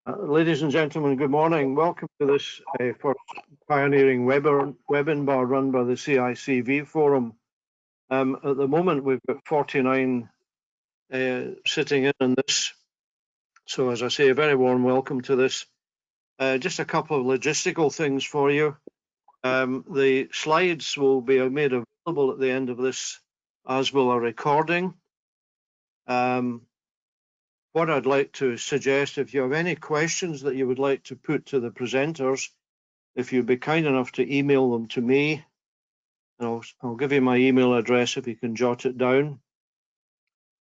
Ladies and gentlemen, good morning. Welcome to this first pioneering webinar run by the CICV Forum. At the moment, we've got 49 sitting in this. So as I say, a very warm welcome to this. Just a couple of logistical things for you. The slides will be made available at the end of this, as will a recording. What I'd like to suggest, if you have any questions that you would like to put to the presenters, if you'd be kind enough to email them to me, and I'll give you my email address if you can jot it down.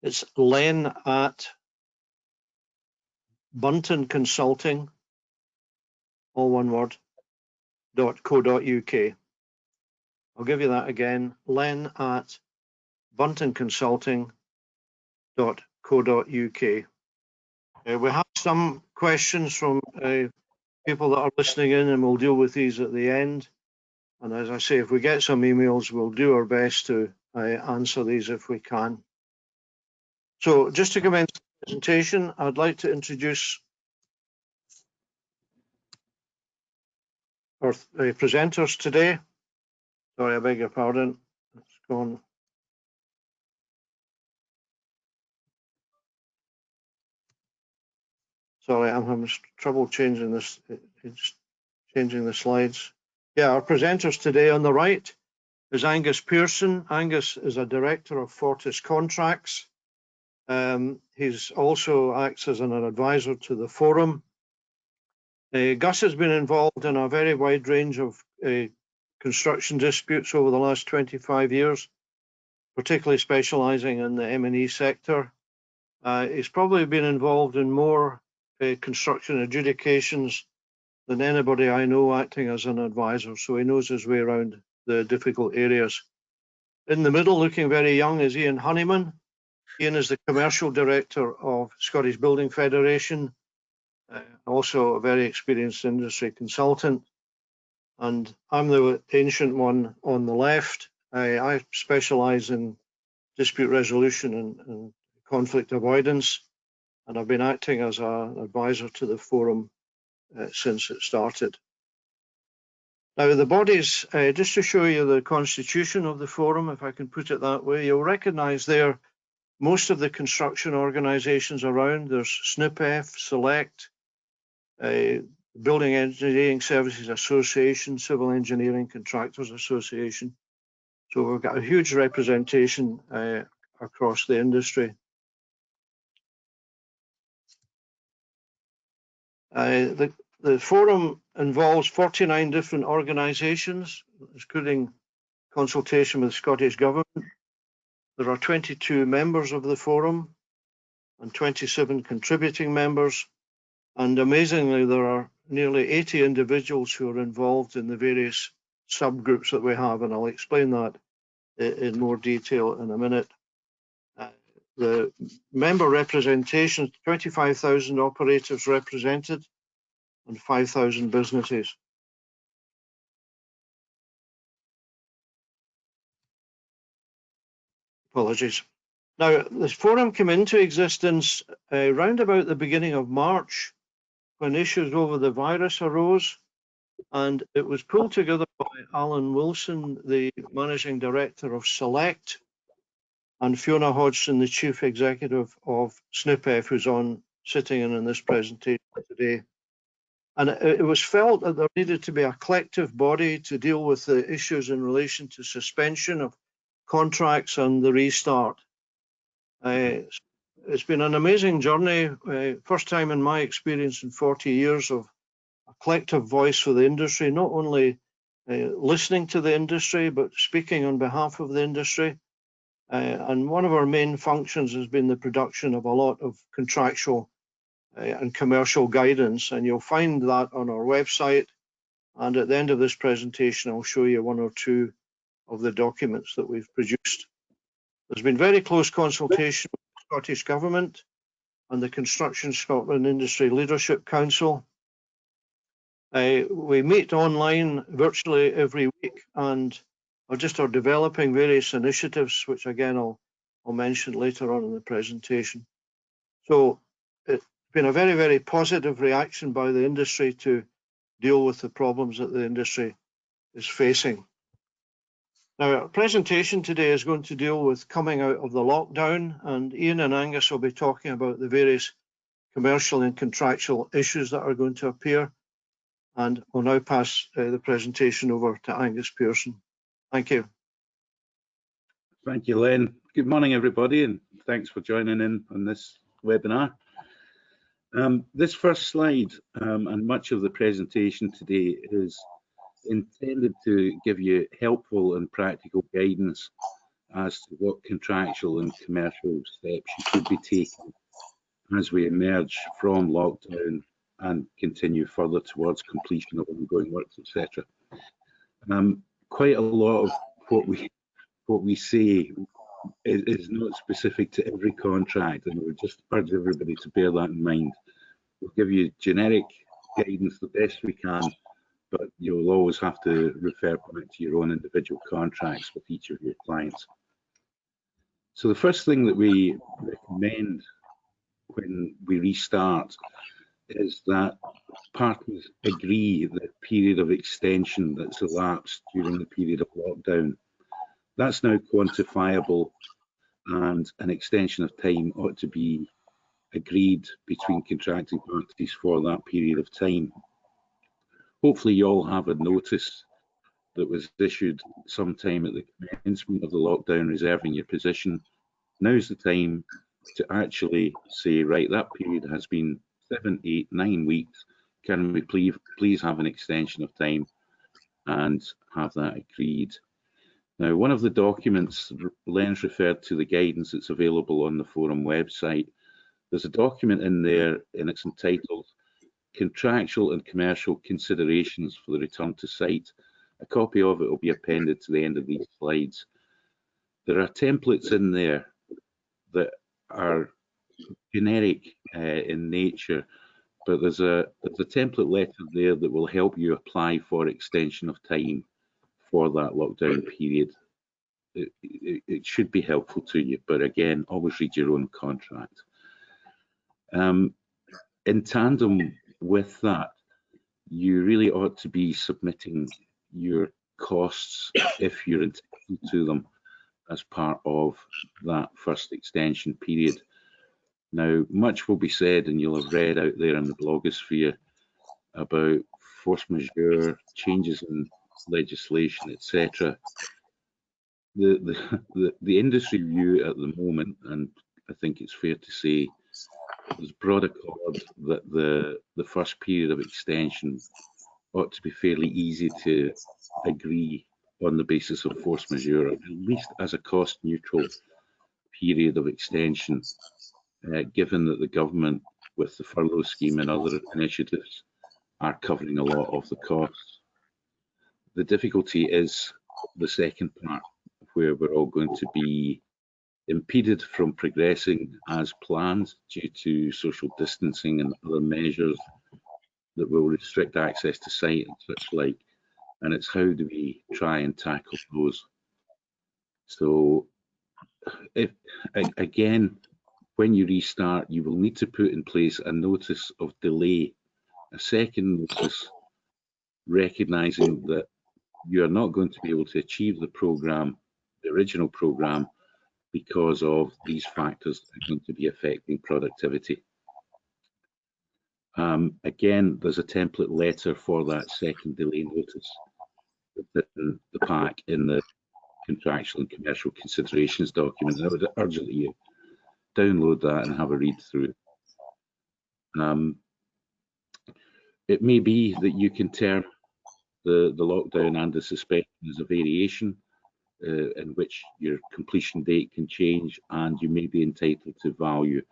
It's len@buntonconsulting, all one word, .co.uk. I'll give you that again, len@buntonconsulting.co.uk. We have some questions from people that are listening in, and we'll deal with these at the end. And as I say, if we get some emails, we'll do our best to answer these if we can. So just to commence the presentation, I'd like to introduce our presenters today. Sorry, I beg your pardon. It's gone. Sorry, I'm having trouble changing this. It's changing the slides. Yeah, our presenters today on the right is Angus Pearson. Angus is a director of Fortis Contracts. He's also acts as an advisor to the forum. Gus has been involved in a very wide range of construction disputes over the last 25 years, particularly specialising in the M&E sector. He's probably been involved in more construction adjudications than anybody I know acting as an advisor, so he knows his way around the difficult areas. In the middle, looking very young, is Ian Honeyman. Ian is the commercial director of Scottish Building Federation, also a very experienced industry consultant. And I'm the ancient one on the left. I specialise in dispute resolution and conflict avoidance, and I've been acting as an advisor to the forum since it started. Now, the bodies, just to show you the constitution of the forum, if I can put it that way, you'll recognise there most of the construction organisations around. There's SNPF, Select, Building Engineering Services Association, Civil Engineering Contractors Association. So we've got a huge representation across the industry. The forum involves 49 different organisations, including consultation with the Scottish Government. There are 22 members of the forum and 27 contributing members. And amazingly, there are nearly 80 individuals who are involved in the various subgroups that we have, and I'll explain that in more detail in a minute. The member representation, 25,000 operators represented and 5,000 businesses. Apologies. Now, this forum came into existence round about the beginning of March, when issues over the virus arose, and it was pulled together by Alan Wilson, the Managing Director of Select, and Fiona Hodgson, the Chief Executive of SNPF, who's sitting in this presentation today. And it was felt that there needed to be a collective body to deal with the issues in relation to suspension of contracts and the restart. It's been an amazing journey. First time in my experience in 40 years of a collective voice for the industry, not only listening to the industry, but speaking on behalf of the industry. And one of our main functions has been the production of a lot of contractual and commercial guidance. And you'll find that on our website. And at the end of this presentation, I'll show you one or two of the documents that we've produced. There's been very close consultation with the Scottish Government and the Construction Scotland Industry Leadership Council. We meet online virtually every week and are developing various initiatives, which again I'll mention later on in the presentation. So been a very, very positive reaction by the industry to deal with the problems that the industry is facing. Now, our presentation today is going to deal with coming out of the lockdown, and Ian and Angus will be talking about the various commercial and contractual issues that are going to appear. And I'll now pass the presentation over to Angus Pearson. Thank you. Thank you, Len. Good morning, everybody, and thanks for joining in on this webinar. This first slide and much of the presentation today is intended to give you helpful and practical guidance as to what contractual and commercial steps you should be taking as we emerge from lockdown and continue further towards completion of ongoing works, etc. Quite a lot of what we say is not specific to every contract, and we just urge everybody to bear that in mind. We'll give you generic guidance the best we can, but you'll always have to refer back to your own individual contracts with each of your clients. So the first thing that we recommend when we restart is that parties agree the period of extension that's elapsed during the period of lockdown. That's now quantifiable, and an extension of time ought to be agreed between contracting parties for that period of time. Hopefully you all have a notice that was issued sometime at the commencement of the lockdown reserving your position. Now's the time to actually say, right, that period has been 7, 8, 9 weeks. Can we please have an extension of time and have that agreed? Now, one of the documents, Len's referred to the guidance that's available on the forum website. There's a document in there, and it's entitled Contractual and Commercial Considerations for the Return to Site. A copy of it will be appended to the end of these slides. There are templates in there that are generic in nature, but there's a template letter there that will help you apply for extension of time for that lockdown period. It should be helpful to you, but again, always read your own contract. In tandem with that, you really ought to be submitting your costs, if you're entitled to them, as part of that first extension period. Now, much will be said, and you'll have read out there in the blogosphere about force majeure, changes in legislation, etc. The industry view at the moment, and I think it's fair to say, there's broad accord that the first period of extension ought to be fairly easy to agree on the basis of force majeure, at least as a cost-neutral period of extension, given that the government, with the furlough scheme and other initiatives, are covering a lot of the costs. The difficulty is the second part, where we're all going to be impeded from progressing as planned due to social distancing and other measures that will restrict access to site and such like, and it's how do we try and tackle those. So if again, when you restart, you will need to put in place a notice of delay, a second notice, recognizing that you are not going to be able to achieve the program, the original program, because of these factors that are going to be affecting productivity. Again, there's a template letter for that second delay notice within the pack in the contractual and commercial considerations document. And I would urge that you download that and have a read through. It may be that you can term the lockdown and the suspension as a variation, in which your completion date can change, and you may be entitled to value.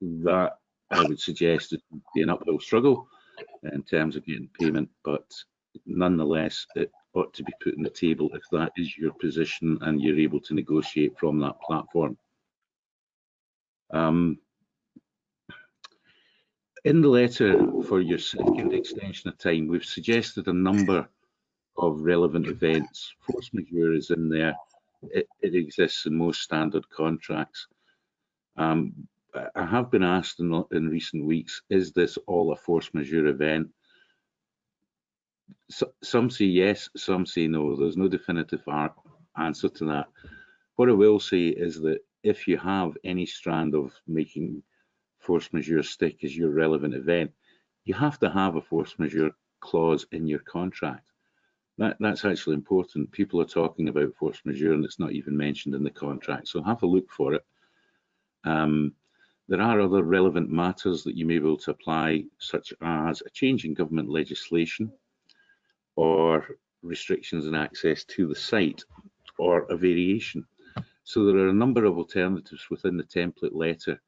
That, I would suggest, it would be an uphill struggle in terms of getting payment, but nonetheless, it ought to be put on the table if that is your position and you're able to negotiate from that platform. In the letter for your second extension of time, we've suggested a number of relevant events. Force majeure is in there. It exists in most standard contracts. I have been asked in recent weeks, is this all a force majeure event? Some say yes, some say no. There's no definitive answer to that. What I will say is that if you have any strand of making force majeure stick as your relevant event, you have to have a force majeure clause in your contract. That's actually important. People are talking about force majeure and it's not even mentioned in the contract, so have a look for it. There are other relevant matters that you may be able to apply, such as a change in government legislation or restrictions in access to the site or a variation. So there are a number of alternatives within the template letter.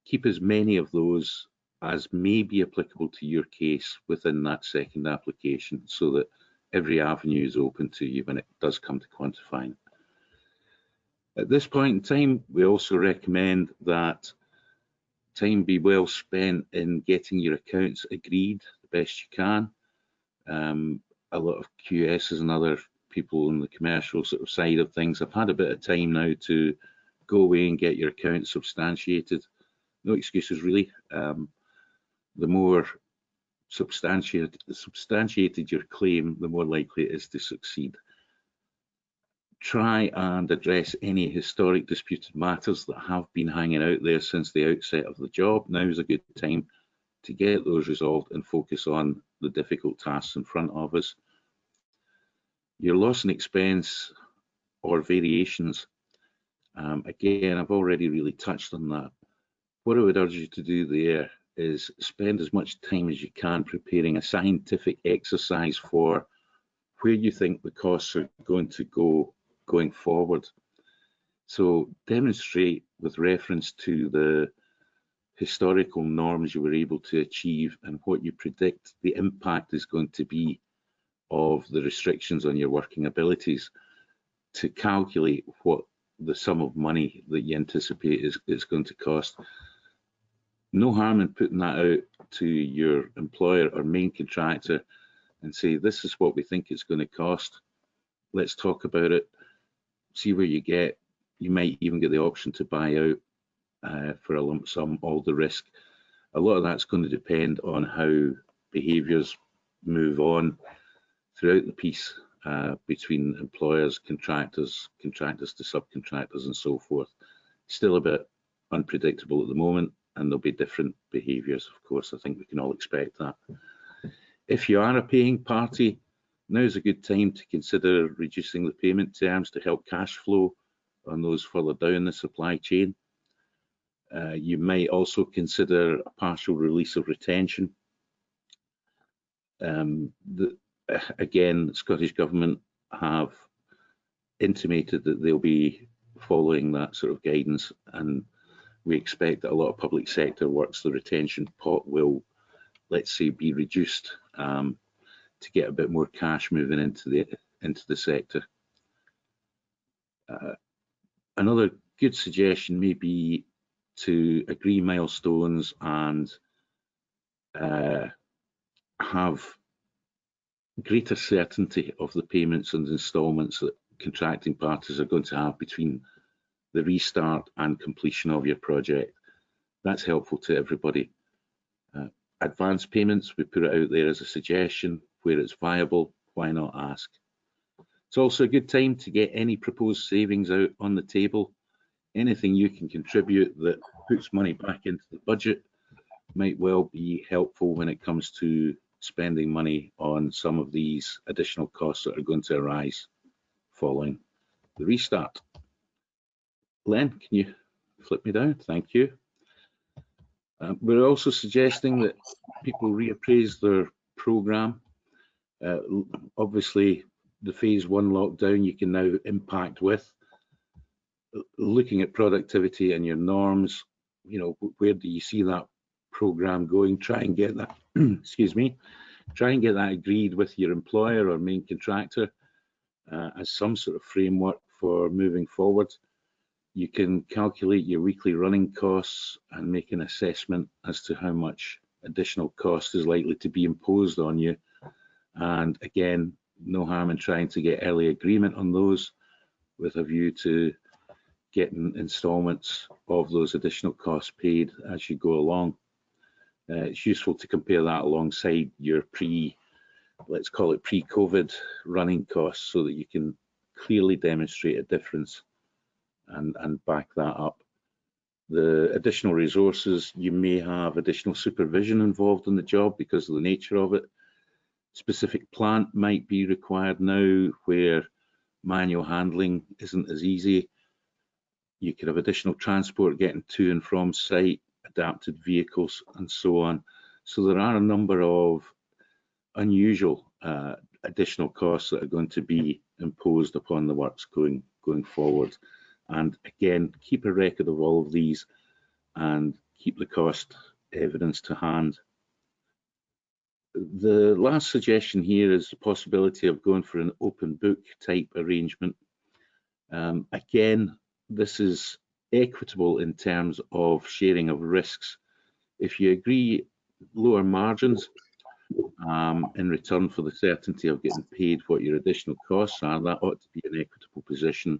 Keep as many of those as may be applicable to your case within that second application, so that every avenue is open to you when it does come to quantifying. At this point in time, we also recommend that time be well spent in getting your accounts agreed the best you can. A lot of QSs and other people on the commercial sort of side of things have had a bit of time now to go away and get your accounts substantiated. No excuses really. The more substantiated your claim, the more likely it is to succeed. Try and address any historic disputed matters that have been hanging out there since the outset of the job. Now is a good time to get those resolved and focus on the difficult tasks in front of us. Your loss and expense or variations, again, I've already really touched on that. What I would urge you to do there is spend as much time as you can preparing a scientific exercise for where you think the costs are going to go going forward. So demonstrate with reference to the historical norms you were able to achieve and what you predict the impact is going to be of the restrictions on your working abilities to calculate what the sum of money that you anticipate is going to cost. No harm in putting that out to your employer or main contractor and say, this is what we think it's going to cost. Let's talk about it, see where you get. You might even get the option to buy out for a lump sum all the risk. A lot of that's going to depend on how behaviours move on throughout the piece between employers, contractors to subcontractors and so forth. Still a bit unpredictable at the moment, and there'll be different behaviours, of course. I think we can all expect that. If you are a paying party, now's a good time to consider reducing the payment terms to help cash flow on those further down the supply chain. You might also consider a partial release of retention. Again, the Scottish Government have intimated that they'll be following that sort of guidance, and we expect that a lot of public sector works, the retention pot will, let's say, be reduced to get a bit more cash moving into the sector. Another good suggestion may be to agree milestones and have greater certainty of the payments and instalments that contracting parties are going to have between the restart and completion of your project. That's helpful to everybody. Advance payments, we put it out there as a suggestion. Where it's viable, why not ask? It's also a good time to get any proposed savings out on the table. Anything you can contribute that puts money back into the budget might well be helpful when it comes to spending money on some of these additional costs that are going to arise following the restart. Len, can you flip me down? Thank you. We're also suggesting that people reappraise their programme. Obviously, the phase 1 lockdown you can now impact with. Looking at productivity and your norms, you know, where do you see that programme going? Try and get that, excuse me, try and get that agreed with your employer or main contractor as some sort of framework for moving forward. You can calculate your weekly running costs and make an assessment as to how much additional cost is likely to be imposed on you. And again, no harm in trying to get early agreement on those with a view to getting instalments of those additional costs paid as you go along. It's useful to compare that alongside your let's call it pre-COVID running costs, so that you can clearly demonstrate a difference and back that up. The additional resources, you may have additional supervision involved in the job because of the nature of it. Specific plant might be required now where manual handling isn't as easy. You could have additional transport getting to and from site, adapted vehicles, and so on. So there are a number of unusual additional costs that are going to be imposed upon the works going forward. And again, keep a record of all of these and keep the cost evidence to hand. The last suggestion here is the possibility of going for an open book type arrangement. Again, this is equitable in terms of sharing of risks. If you agree lower margins in return for the certainty of getting paid what your additional costs are, that ought to be an equitable position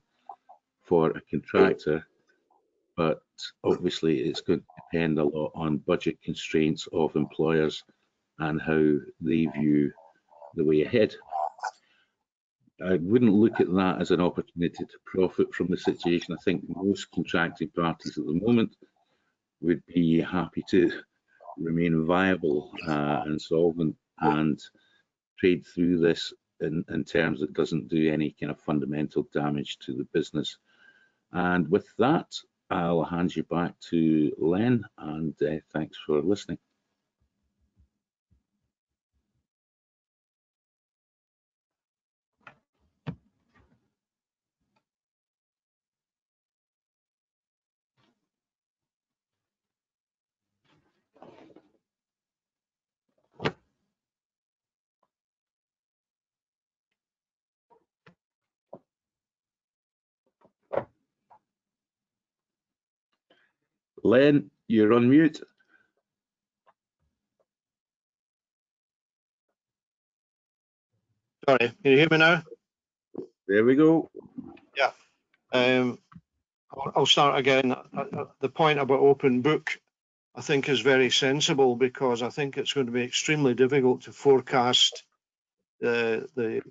for a contractor, but obviously it's going to depend a lot on budget constraints of employers and how they view the way ahead. I wouldn't look at that as an opportunity to profit from the situation. I think most contracting parties at the moment would be happy to remain viable and solvent and trade through this in terms that doesn't do any kind of fundamental damage to the business. And with that, I'll hand you back to Len, and thanks for listening. Len, you're on mute. Sorry, can you hear me now? There we go. Yeah. I'll start again. The point about open book, I think, is very sensible, because I think it's going to be extremely difficult to forecast the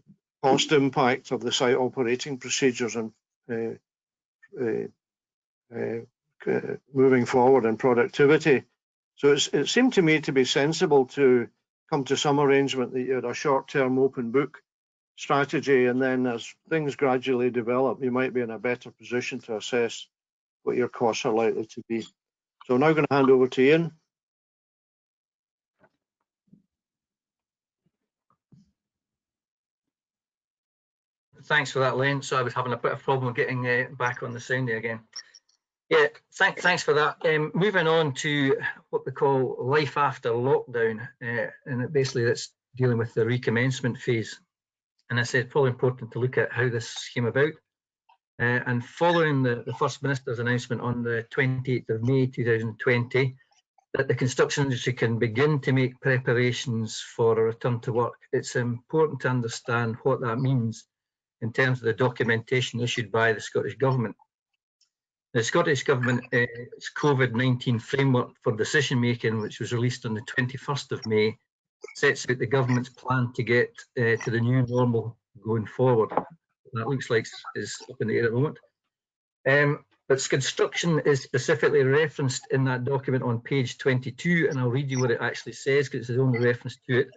cost impact of the site operating procedures and moving forward in productivity. So it seemed to me to be sensible to come to some arrangement that you had a short-term open book strategy, and then as things gradually develop, you might be in a better position to assess what your costs are likely to be. So I'm now going to hand over to Ian. Thanks for that, Len. So I was having a bit of problem getting back on the sounding again. Yeah, thanks for that. Moving on to what we call life after lockdown, and basically that's dealing with the recommencement phase. And I said probably important to look at how this came about. And following the First Minister's announcement on the 28th of May 2020 that the construction industry can begin to make preparations for a return to work, it's important to understand what that means in terms of the documentation issued by the Scottish Government. The Scottish Government's COVID-19 framework for decision making, which was released on the 21st of May, sets out the government's plan to get to the new normal going forward. That looks like is up in the air at the moment. But construction is specifically referenced in that document on page 22, and I'll read you what it actually says because it's the only reference to it.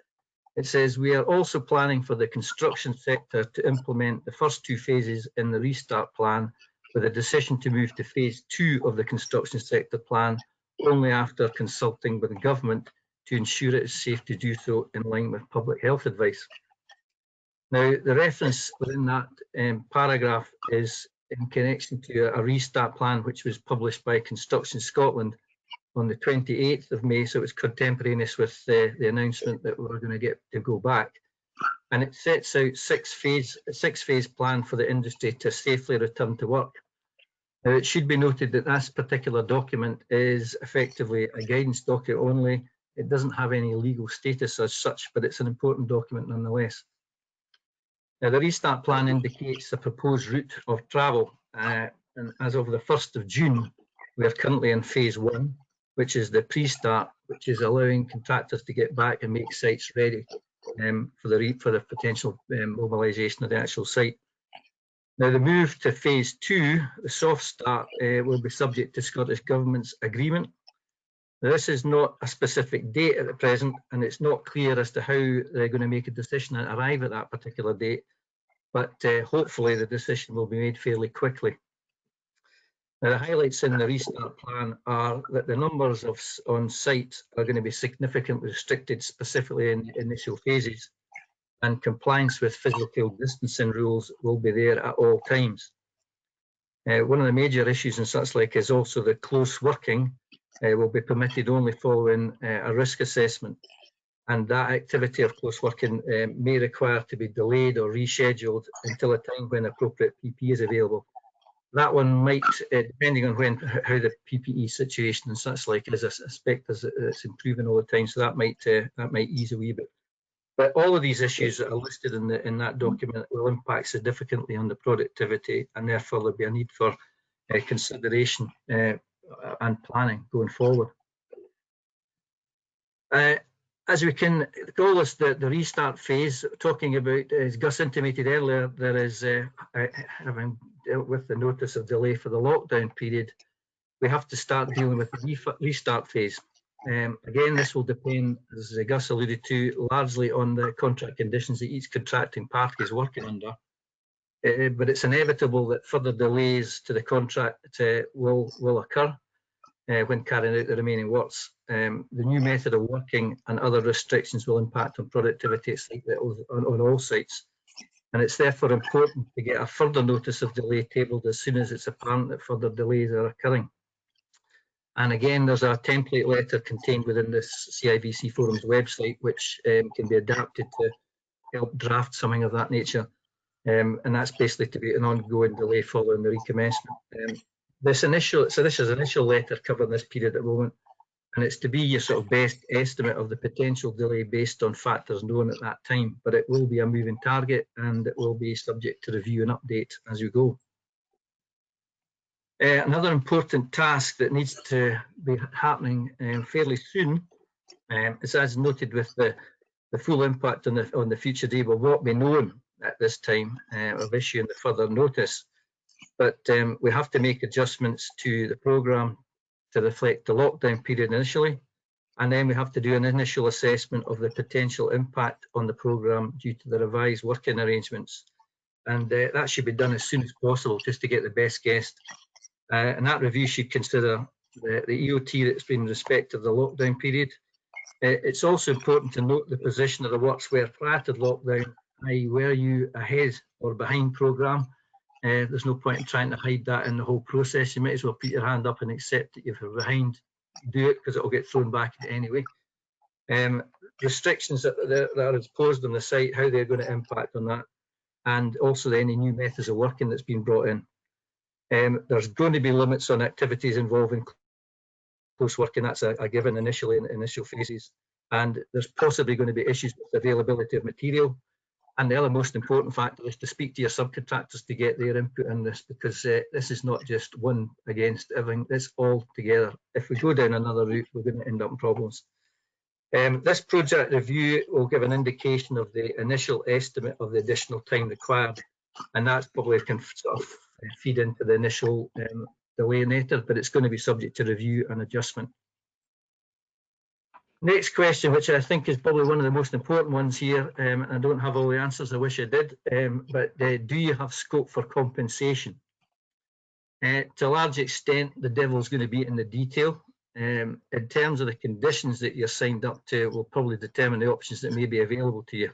It says, we are also planning for the construction sector to implement the first two phases in the restart plan, with a decision to move to phase 2 of the construction sector plan only after consulting with the government to ensure it is safe to do so in line with public health advice. Now, the reference within that paragraph is in connection to a restart plan which was published by Construction Scotland on the 28th of May, so it's contemporaneous with the announcement that we're going to get to go back. And it sets out a six-phase plan for the industry to safely return to work. Now, it should be noted that this particular document is effectively a guidance document only. It doesn't have any legal status as such, but it's an important document nonetheless. Now, the restart plan indicates the proposed route of travel. and as of the 1st of June, we are currently in phase 1, which is the pre-start, which is allowing contractors to get back and make sites ready for the potential mobilisation of the actual site. Now, the move to phase 2, the soft start, will be subject to Scottish Government's agreement. Now, this is not a specific date at the present, and it's not clear as to how they're going to make a decision and arrive at that particular date, but hopefully the decision will be made fairly quickly. Now, the highlights in the restart plan are that the numbers on site are going to be significantly restricted, specifically in the initial phases, and compliance with physical distancing rules will be there at all times. One of the major issues in such like is also the close working will be permitted only following a risk assessment, and that activity of close working may require to be delayed or rescheduled until a time when appropriate PPE is available. That one might, depending on how the PPE situation and such like is, I suspect it's improving all the time, so that might ease a wee bit. But all of these issues that are listed in that document will impact significantly on the productivity, and therefore there'll be a need for consideration and planning going forward. As we can call this the restart phase, talking about, as Gus intimated earlier, there is, having dealt with the notice of delay for the lockdown period, we have to start dealing with the restart phase. Again, this will depend, as Gus alluded to, largely on the contract conditions that each contracting party is working under. But it's inevitable that further delays to the contract will occur when carrying out the remaining works. The new method of working and other restrictions will impact on productivity on all sites. And it's therefore important to get a further notice of delay tabled as soon as it's apparent that further delays are occurring. And again, there's a template letter contained within this CIVC Forum's website, which can be adapted to help draft something of that nature. And that's basically to be an ongoing delay following the recommencement. This is an initial letter covering this period at the moment, and it's to be your sort of best estimate of the potential delay based on factors known at that time. But it will be a moving target, and it will be subject to review and update as we go. Another important task that needs to be happening fairly soon is, as noted, with the full impact on the future day will not be known at this time of issuing the further notice. But we have to make adjustments to the programme to reflect the lockdown period initially, and then we have to do an initial assessment of the potential impact on the programme due to the revised working arrangements. And that should be done as soon as possible, just to get the best guess. And that review should consider the EOT that's been in respect of the lockdown period. It's also important to note the position of the works where prior to lockdown, i.e. were you ahead or behind programme? There's no point in trying to hide that in the whole process. You might as well put your hand up and accept that you're behind. Do it, because it will get thrown back anyway. Restrictions that are imposed on the site, how they're going to impact on that, and also any new methods of working that's been brought in. There's going to be limits on activities involving close working. That's a given initially in initial phases. And there's possibly going to be issues with availability of material. And the other most important factor is to speak to your subcontractors to get their input in this, because this is not just one against everything. It's all together. If we go down another route, we're going to end up in problems. This project review will give an indication of the initial estimate of the additional time required, and that's probably can sort of feed into the initial delay later, but it's going to be subject to review and adjustment. Next question, which I think is probably one of the most important ones here, and I don't have all the answers, I wish I did, but do you have scope for compensation? To a large extent, the devil's going to be in the detail. In terms of the conditions that you're signed up to, will probably determine the options that may be available to you.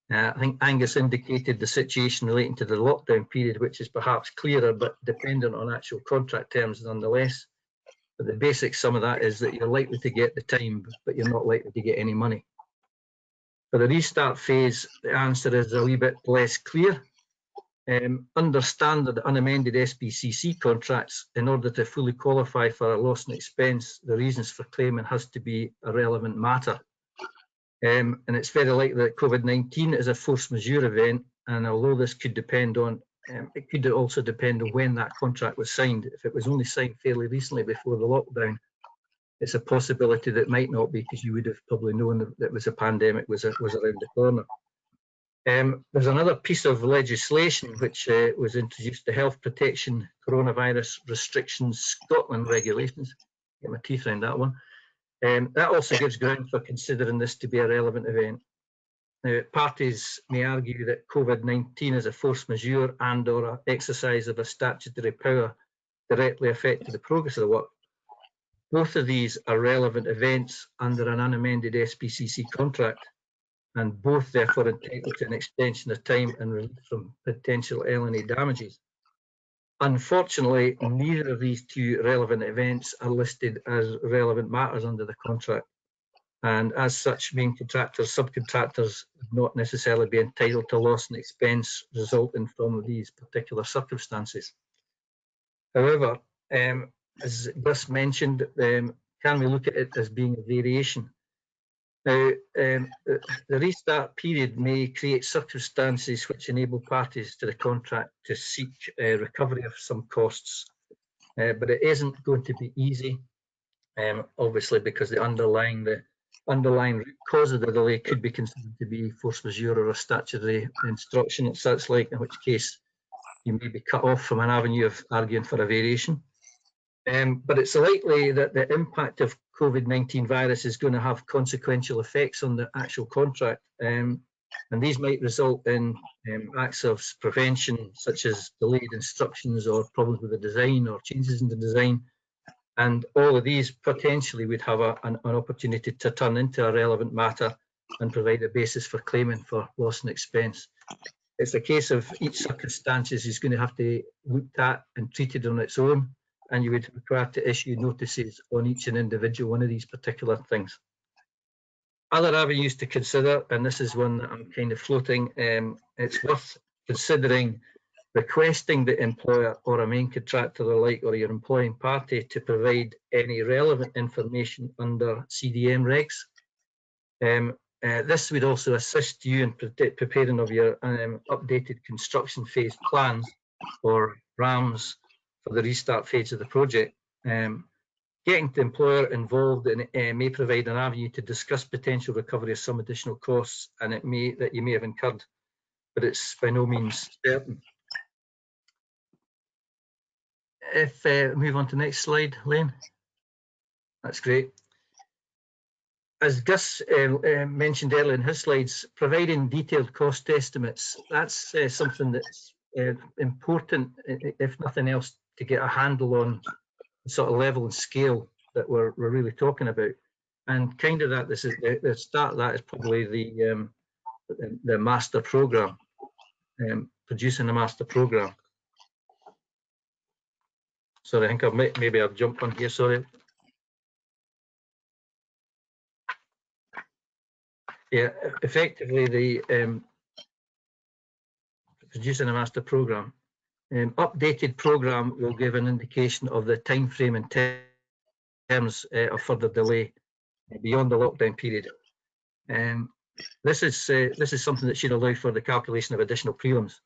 I think Angus indicated the situation relating to the lockdown period, which is perhaps clearer, but dependent on actual contract terms nonetheless. But the basic sum of that is that you're likely to get the time, but you're not likely to get any money. For the restart phase, the answer is a wee bit less clear. Under standard unamended SBCC contracts, in order to fully qualify for a loss and expense, the reasons for claiming has to be a relevant matter. And it's very likely that COVID-19 is a force majeure event, and although this could depend on it could also depend on when that contract was signed. If it was only signed fairly recently before the lockdown, it's a possibility that it might not be, because you would have probably known that it was a pandemic was around the corner. There's another piece of legislation which was introduced, the Health Protection Coronavirus Restrictions Scotland Regulations. Get my teeth around that one. That also gives ground for considering this to be a relevant event. Now, parties may argue that COVID-19 is a force majeure and or an exercise of a statutory power directly affecting the progress of the work. Both of these are relevant events under an unamended SPCC contract, and both therefore entitled to an extension of time and relief from potential L&A damages. Unfortunately, neither of these two relevant events are listed as relevant matters under the contract, and as such, main contractors, subcontractors would not necessarily be entitled to loss and expense resulting from these particular circumstances. However, as Gus mentioned, can we look at it as being a variation? Now, the restart period may create circumstances which enable parties to the contract to seek recovery of some costs, but it isn't going to be easy, obviously, because the underlying root cause of the delay could be considered to be force majeure or a statutory instruction and such like, in which case you may be cut off from an avenue of arguing for a variation. But it's likely that the impact of COVID-19 virus is going to have consequential effects on the actual contract, and these might result in acts of prevention, such as delayed instructions or problems with the design or changes in the design, and all of these potentially would have an opportunity to turn into a relevant matter and provide a basis for claiming for loss and expense. It's a case of each circumstance is going to have to be looked at and treated on its own, and you would require to issue notices on each and individual one of these particular things. Other avenues to consider, and this is one that I'm kind of floating, it's worth considering requesting the employer or a main contractor alike or your employing party to provide any relevant information under CDM regs. This would also assist you in preparing of your updated construction phase plans or RAMs for the restart phase of the project. Getting the employer involved may provide an avenue to discuss potential recovery of some additional costs and that you may have incurred, but it's by no means certain. If move on to the next slide, Lane. That's great. As Gus mentioned earlier in his slides, providing detailed cost estimates, that's something that's important, if nothing else, to get a handle on the sort of level and scale that we're really talking about. And kind of that, this is the start of that is probably the master program, producing a master program. Sorry, I think maybe I've jumped on here, sorry. Yeah, effectively the producing a master program. Updated program will give an indication of the time frame in terms of further delay beyond the lockdown period. This is something that should allow for the calculation of additional prelims.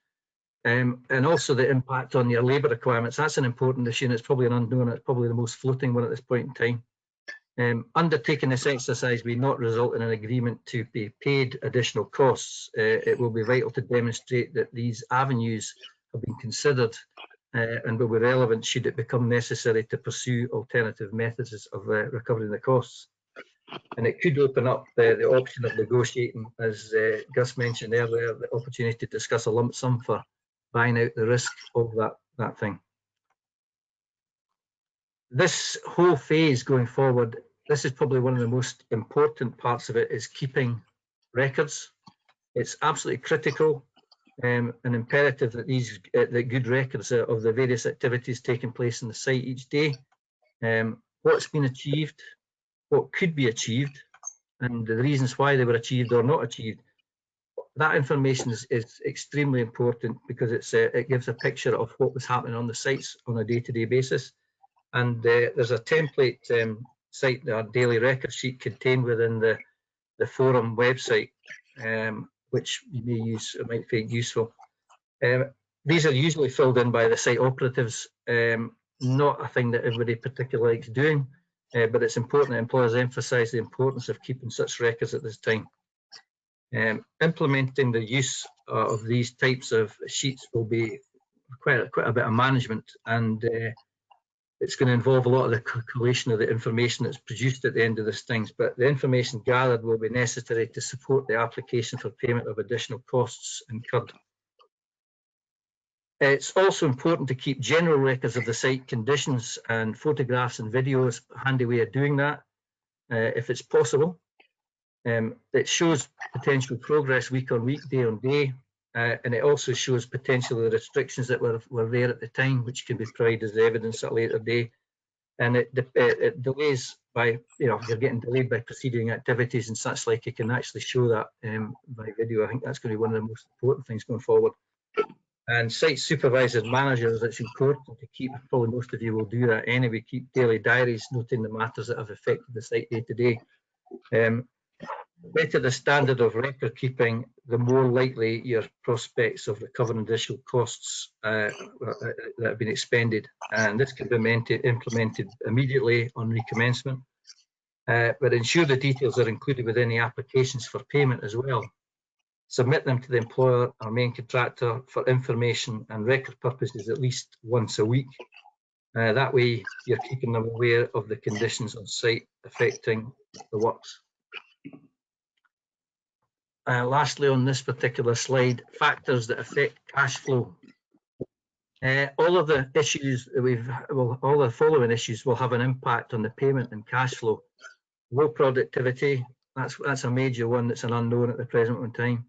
And also the impact on your labour requirements. That's an important issue, and it's probably an unknown. It's probably the most floating one at this point in time. Undertaking this exercise will not result in an agreement to be paid additional costs. It will be vital to demonstrate that these avenues have been considered and will be relevant should it become necessary to pursue alternative methods of recovering the costs. And it could open up the option of negotiating, as Gus mentioned earlier, the opportunity to discuss a lump sum for buying out the risk of that thing. This whole phase going forward, this is probably one of the most important parts of it, is keeping records. It's absolutely critical and imperative that that good records of the various activities taking place in the site each day, what's been achieved, what could be achieved, and the reasons why they were achieved or not achieved. That information is extremely important because it gives a picture of what was happening on the sites on a day-to-day basis. And there's a template site, our daily record sheet contained within the forum website, which you may use, it might find useful. These are usually filled in by the site operatives, not a thing that everybody particularly likes doing, but it's important that employers emphasise the importance of keeping such records at this time. Implementing the use of these types of sheets will be quite a bit of management, and it's going to involve a lot of the collation of the information that's produced at the end of these things, but the information gathered will be necessary to support the application for payment of additional costs incurred. It's also important to keep general records of the site conditions, and photographs and videos, a handy way of doing that, if it's possible. It shows potential progress week on week, day on day, and it also shows potential restrictions that were there at the time, which can be provided as evidence at a later day. And it delays by, you're getting delayed by proceeding activities and such like. You can actually show that by video. I think that's going to be one of the most important things going forward. And site supervisors, managers, it's important to keep, probably most of you will do that anyway, keep daily diaries noting the matters that have affected the site day to day. The better the standard of record keeping, the more likely your prospects of recovering additional costs that have been expended. And this can be implemented immediately on recommencement, but ensure the details are included within the applications for payment as well. Submit them to the employer or main contractor for information and record purposes at least once a week. That way you're keeping them aware of the conditions on site affecting the works. Lastly, on this particular slide, factors that affect cash flow. All of the issues that all the following issues will have an impact on the payment and cash flow. Low productivity, that's a major one that's an unknown at the present in time.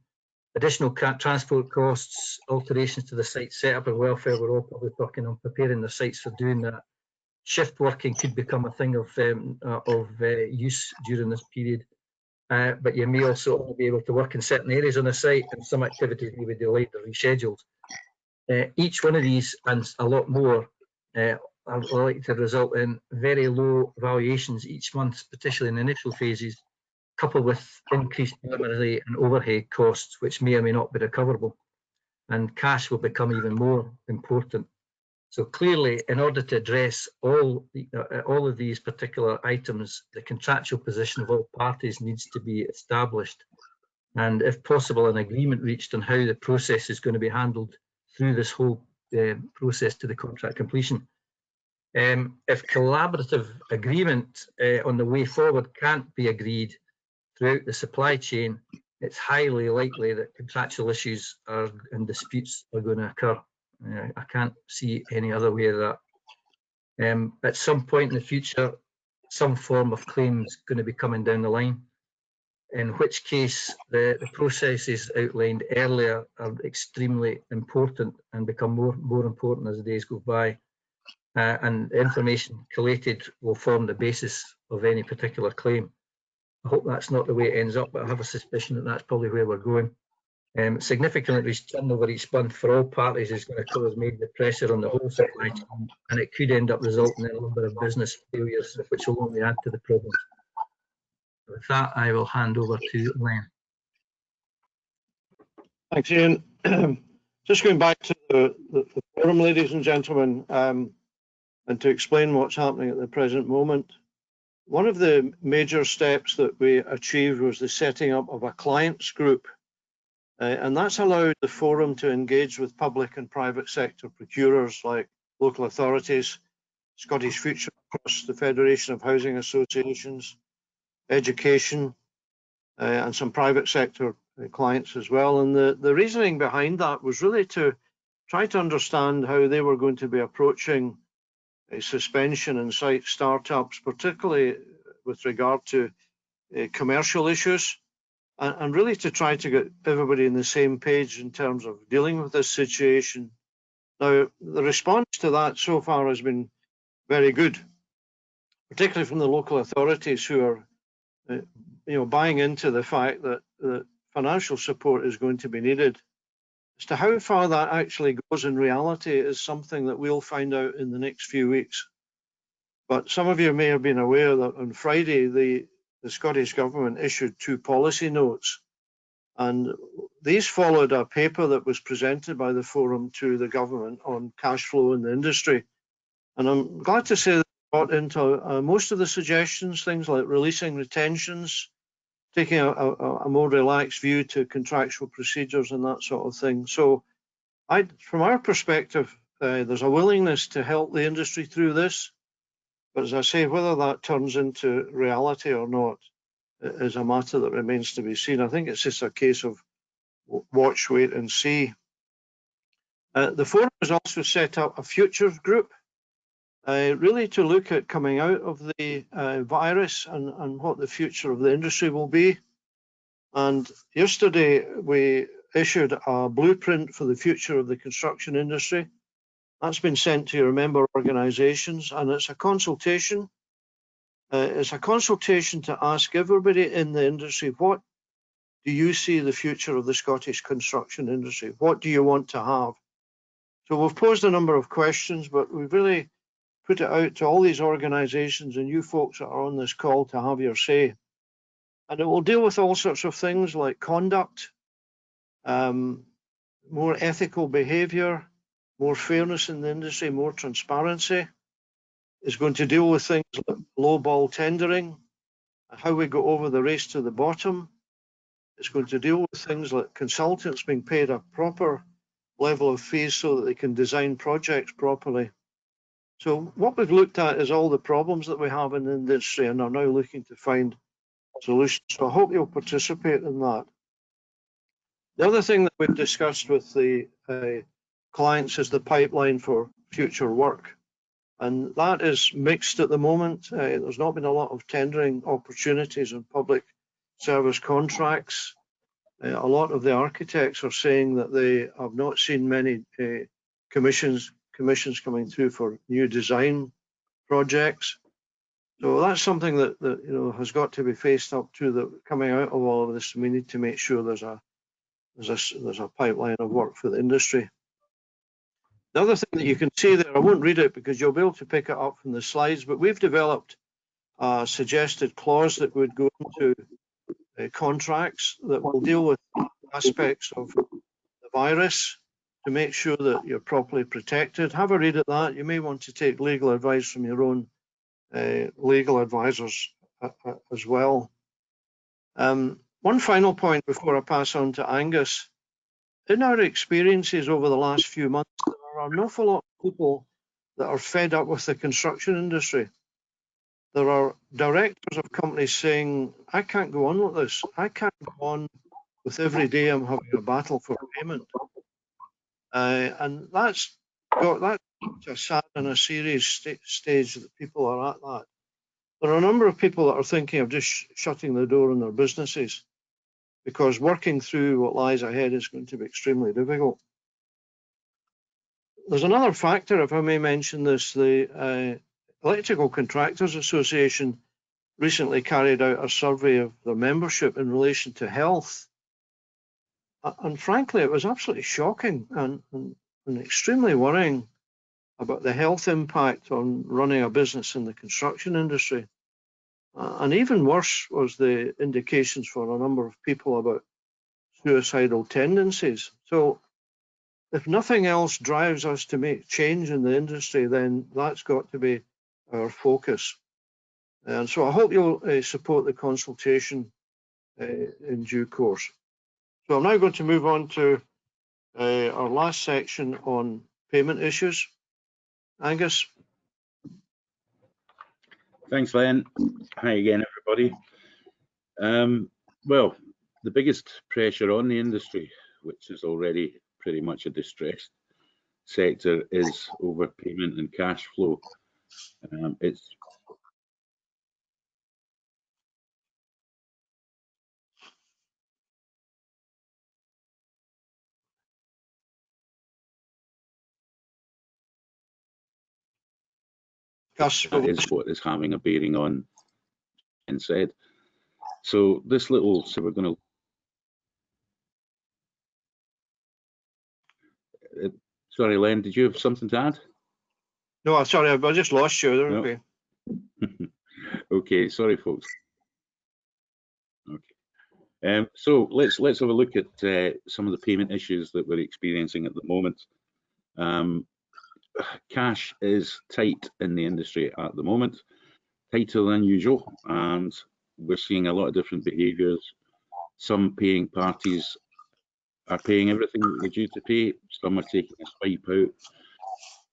Additional transport costs, alterations to the site setup and welfare, we're all probably talking on preparing the sites for doing that. Shift working could become a thing of use during this period, but you may also only be able to work in certain areas on the site, and some activities may be delayed or rescheduled. Each one of these and a lot more are likely to result in very low valuations each month, particularly in the initial phases, coupled with increased preliminary and overhead costs, which may or may not be recoverable. And cash will become even more important. So clearly, in order to address all of these particular items, the contractual position of all parties needs to be established. And if possible, an agreement reached on how the process is going to be handled through this whole process to the contract completion. If collaborative agreement on the way forward can't be agreed throughout the supply chain, it's highly likely that contractual issues and disputes are going to occur. I can't see any other way of that. At some point in the future, some form of claim is going to be coming down the line, in which case the processes outlined earlier are extremely important and become more important as the days go by. And information collated will form the basis of any particular claim. I hope that's not the way it ends up, but I have a suspicion that that's probably where we're going. Significant reduced turnover each month for all parties is going to cause major pressure on the whole supply chain, and it could end up resulting in a number of business failures, which will only add to the problems. With that, I will hand over to Len. Thanks, Ian. Just going back to the forum, ladies and gentlemen, and to explain what's happening at the present moment. One of the major steps that we achieved was the setting up of a clients group, and that's allowed the forum to engage with public and private sector procurers like local authorities, Scottish Future Trust, the Federation of Housing Associations, education, and some private sector clients as well. And the reasoning behind that was really to try to understand how they were going to be approaching a suspension and site startups, particularly with regard to commercial issues, and really to try to get everybody on the same page in terms of dealing with this situation. Now, the response to that so far has been very good, particularly from the local authorities who are buying into the fact that financial support is going to be needed. As to how far that actually goes in reality is something that we'll find out in the next few weeks. But some of you may have been aware that on Friday, the Scottish Government issued 2 policy notes. And these followed a paper that was presented by the forum to the government on cash flow in the industry. And I'm glad to say that we brought into most of the suggestions, things like releasing retentions, taking a more relaxed view to contractual procedures and that sort of thing. So from our perspective, there's a willingness to help the industry through this. But as I say, whether that turns into reality or not is a matter that remains to be seen. I think it's just a case of watch, wait and see. The forum has also set up a futures group, really to look at coming out of the virus and what the future of the industry will be. And yesterday we issued a blueprint for the future of the construction industry. That's been sent to your member organisations, and it's a consultation. It's a consultation to ask everybody in the industry, what do you see the future of the Scottish construction industry? What do you want to have? So we've posed a number of questions, but we've really put it out to all these organisations and you folks that are on this call to have your say. And it will deal with all sorts of things like conduct, more ethical behaviour, more fairness in the industry, more transparency. It's going to deal with things like low-ball tendering, how we go over the race to the bottom. It's going to deal with things like consultants being paid a proper level of fees so that they can design projects properly. So what we've looked at is all the problems that we have in the industry and are now looking to find solutions. So I hope you'll participate in that. The other thing that we've discussed with the clients is the pipeline for future work. And that is mixed at the moment. There's not been a lot of tendering opportunities in public service contracts. A lot of the architects are saying that they have not seen many commissions coming through for new design projects. So that's something that you know has got to be faced up to the coming out of all of this. We need to make sure there's a pipeline of work for the industry. The other thing that you can see there, I won't read it because you'll be able to pick it up from the slides, but we've developed a suggested clause that would go into contracts that will deal with aspects of the virus to make sure that you're properly protected. Have a read at that. You may want to take legal advice from your own legal advisors as well. One final point before I pass on to Angus. In our experiences over the last few months, there are an awful lot of people that are fed up with the construction industry. There are directors of companies saying, I can't go on with this. I can't go on with every day I'm having a battle for payment. And that's a sad and a serious stage that people are at that. There are a number of people that are thinking of just shutting the door on their businesses because working through what lies ahead is going to be extremely difficult. There's another factor, if I may mention this, the Electrical Contractors Association recently carried out a survey of their membership in relation to health. And frankly, it was absolutely shocking and extremely worrying about the health impact on running a business in the construction industry. And even worse was the indications for a number of people about suicidal tendencies. So if nothing else drives us to make change in the industry, then that's got to be our focus. And so I hope you'll support the consultation in due course. So I'm now going to move on to our last section on payment issues. Angus. Thanks, Len. Hi again, everybody. Well, the biggest pressure on the industry, which is already pretty much a distressed sector, is overpayment and cash flow. It's that is what is having a bearing on and said. So this little, so we're going to. Sorry, Len, did you have something to add? No, sorry, I just lost you. No. Okay. Okay, sorry, folks. Okay. So let's have a look at some of the payment issues that we're experiencing at the moment. Cash is tight in the industry at the moment, tighter than usual, and we're seeing a lot of different behaviours. Some paying parties are paying everything that they're due to pay. Some are taking a swipe out,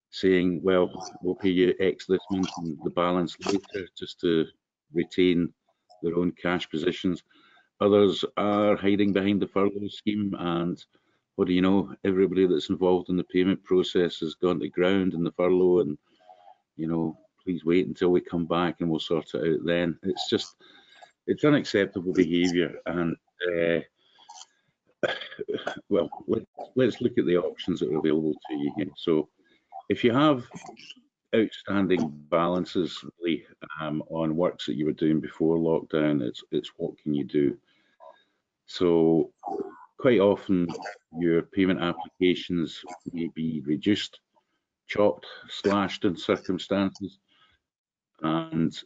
saying, well, we'll pay you X this month and the balance later, just to retain their own cash positions. Others are hiding behind the furlough scheme, and what do you know, everybody that's involved in the payment process has gone to ground in the furlough, and, you know, please wait until we come back and we'll sort it out then. It's just, it's unacceptable behaviour, and well, let's look at the options that are available to you here. So if you have outstanding balances really, on works that you were doing before lockdown, it's what can you do? So quite often your payment applications may be reduced, chopped, slashed in circumstances, and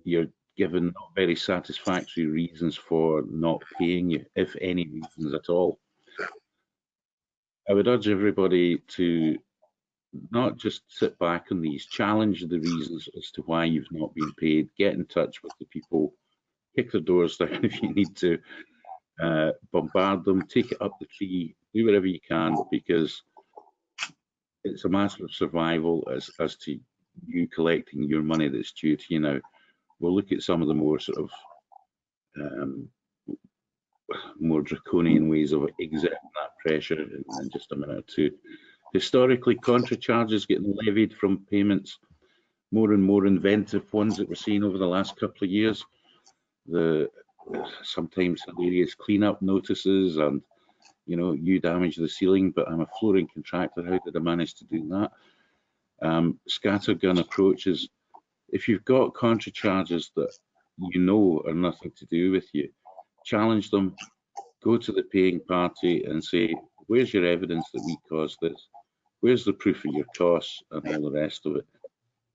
you're given not very satisfactory reasons for not paying you, if any reasons at all. I would urge everybody to not just sit back on these, challenge the reasons as to why you've not been paid, get in touch with the people, kick their doors down if you need to, bombard them, take it up the tree, do whatever you can, because it's a matter of survival as to you collecting your money that's due to you now. We'll look at some of the more sort of more draconian ways of exerting that pressure in just a minute or two. Historically, contra charges getting levied from payments, more and more inventive ones that we're seeing over the last couple of years. The sometimes hilarious clean-up notices, and you know, you damaged the ceiling, but I'm a flooring contractor. How did I manage to do that? Scattergun approaches. If you've got contra charges that you know are nothing to do with you, challenge them. Go to the paying party and say, "Where's your evidence that we caused this? Where's the proof of your costs?" and all the rest of it.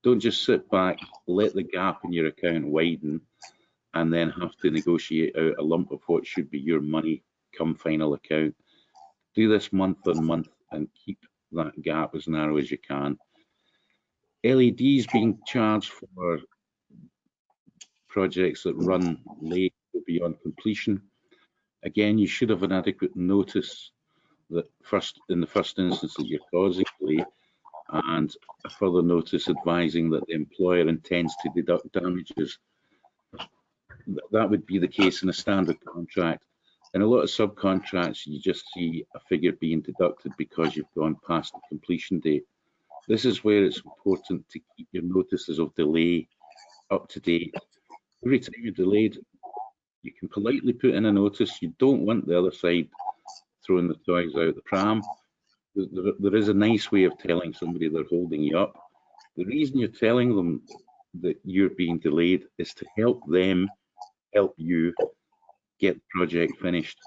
Don't just sit back, let the gap in your account widen, and then have to negotiate out a lump of what should be your money come final account. Do this month on month and keep that gap as narrow as you can. LEDs being charged for projects that run late or beyond completion. Again, you should have an adequate notice that in the first instance that you're causing delay, and a further notice advising that the employer intends to deduct damages. That would be the case in a standard contract. In a lot of subcontracts, you just see a figure being deducted because you've gone past the completion date. This is where it's important to keep your notices of delay up to date. Every time you're delayed, you can politely put in a notice. You don't want the other side throwing the toys out the pram. There is a nice way of telling somebody they're holding you up. The reason you're telling them that you're being delayed is to help them help you get the project finished.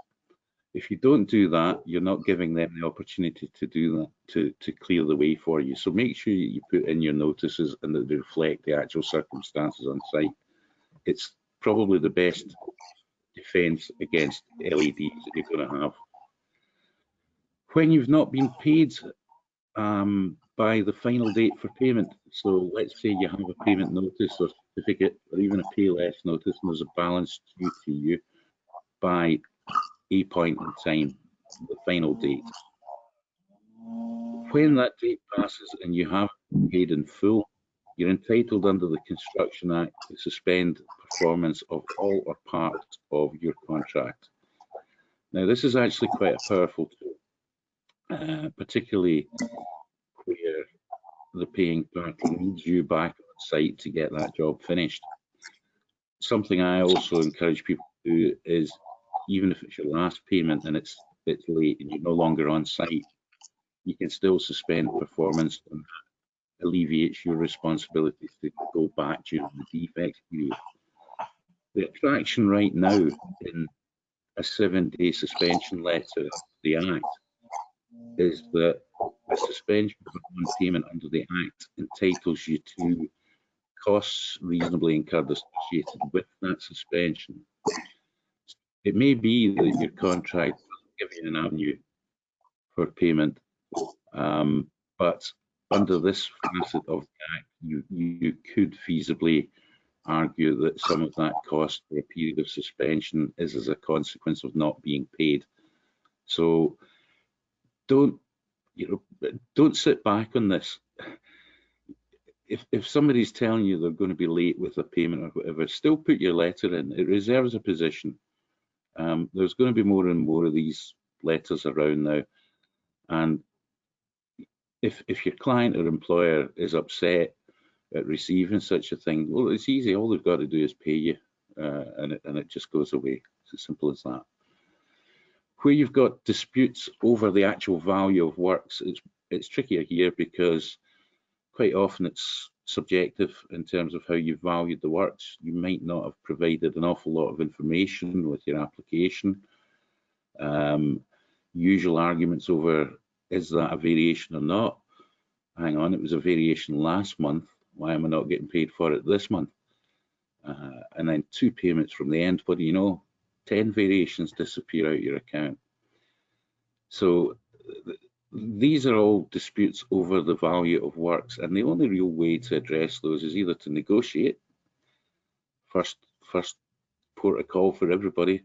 If you don't do that, you're not giving them the opportunity to do that, to clear the way for you. So make sure you put in your notices and that they reflect the actual circumstances on site. It's probably the best defence against LEDs that you're going to have. When you've not been paid by the final date for payment, so let's say you have a payment notice or certificate or even a pay less notice and there's a balance due to you by a point in time, the final date. When that date passes and you haven't paid in full, you're entitled under the Construction Act to suspend performance of all or part of your contract. Now, this is actually quite a powerful tool, particularly where the paying party needs you back on site to get that job finished. Something I also encourage people to do is, even if it's your last payment and it's late and you're no longer on site, you can still suspend performance, and that alleviates your responsibility to go back during the defect period. The attraction right now in a 7-day suspension letter, the Act, is that a suspension of non-payment under the Act entitles you to costs reasonably incurred associated with that suspension. It may be that your contract doesn't give you an avenue for payment, but under this facet of the Act, you could feasibly argue that some of that cost for a period of suspension is as a consequence of not being paid. So don't sit back on this. If somebody's telling you they're going to be late with a payment or whatever, still put your letter in. It reserves a position. There's going to be more and more of these letters around now, and if your client or employer is upset at receiving such a thing, well, it's easy. All they've got to do is pay you, and it just goes away. It's as simple as that. Where you've got disputes over the actual value of works, it's trickier here because quite often it's subjective in terms of how you valued the works. You might not have provided an awful lot of information with your application. Usual arguments over, is that a variation or not? Hang on, it was a variation last month. Why am I not getting paid for it this month? And then 2 payments from the end. What do you know? 10 variations disappear out your account. So these are all disputes over the value of works, and the only real way to address those is either to negotiate, first port of call for everybody,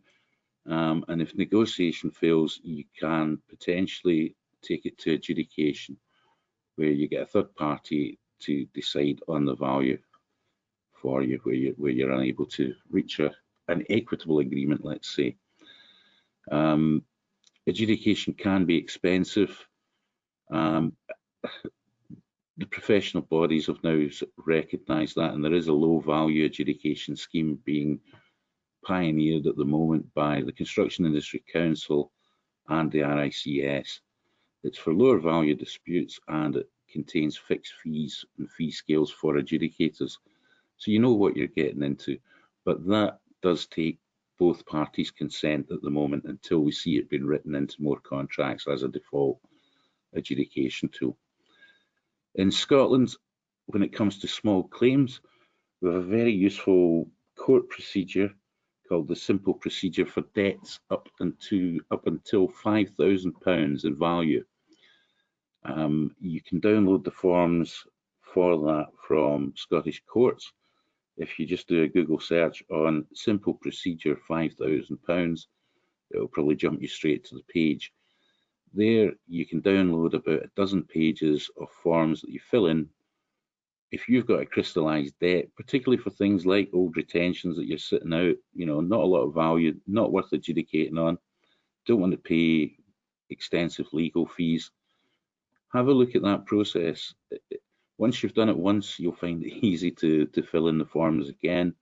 and if negotiation fails, you can potentially take it to adjudication, where you get a third party to decide on the value for you, where you're unable to reach an equitable agreement, let's say. Adjudication can be expensive. The professional bodies have now recognised that, and there is a low value adjudication scheme being pioneered at the moment by the Construction Industry Council and the RICS. It's for lower value disputes, and it contains fixed fees and fee scales for adjudicators. So you know what you're getting into, but that does take both parties' consent at the moment until we see it being written into more contracts as a default adjudication tool. In Scotland, when it comes to small claims, we have a very useful court procedure called the simple procedure for debts up until £5,000 in value. You can download the forms for that from Scottish courts. If you just do a Google search on simple procedure £5,000, it'll probably jump you straight to the page. There you can download about a dozen pages of forms that you fill in. If you've got a crystallised debt, particularly for things like old retentions that you're sitting out, not a lot of value, not worth adjudicating on, don't want to pay extensive legal fees, have a look at that process. Once you've done it once, you'll find it easy to fill in the forms again.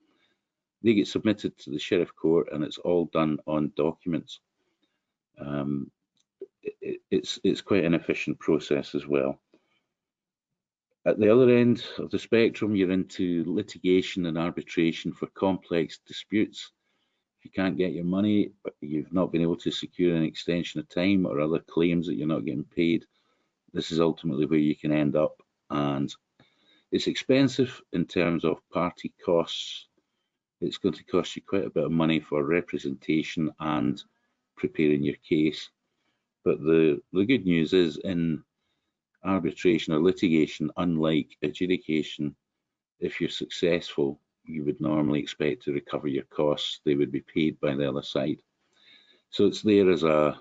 They get submitted to the Sheriff Court, and it's all done on documents. It's quite an efficient process as well. At the other end of the spectrum, you're into litigation and arbitration for complex disputes. If you can't get your money, you've not been able to secure an extension of time or other claims that you're not getting paid, this is ultimately where you can end up. And it's expensive in terms of party costs. It's going to cost you quite a bit of money for representation and preparing your case. But the good news is, in arbitration or litigation, unlike adjudication, if you're successful, you would normally expect to recover your costs. They would be paid by the other side. So it's there as a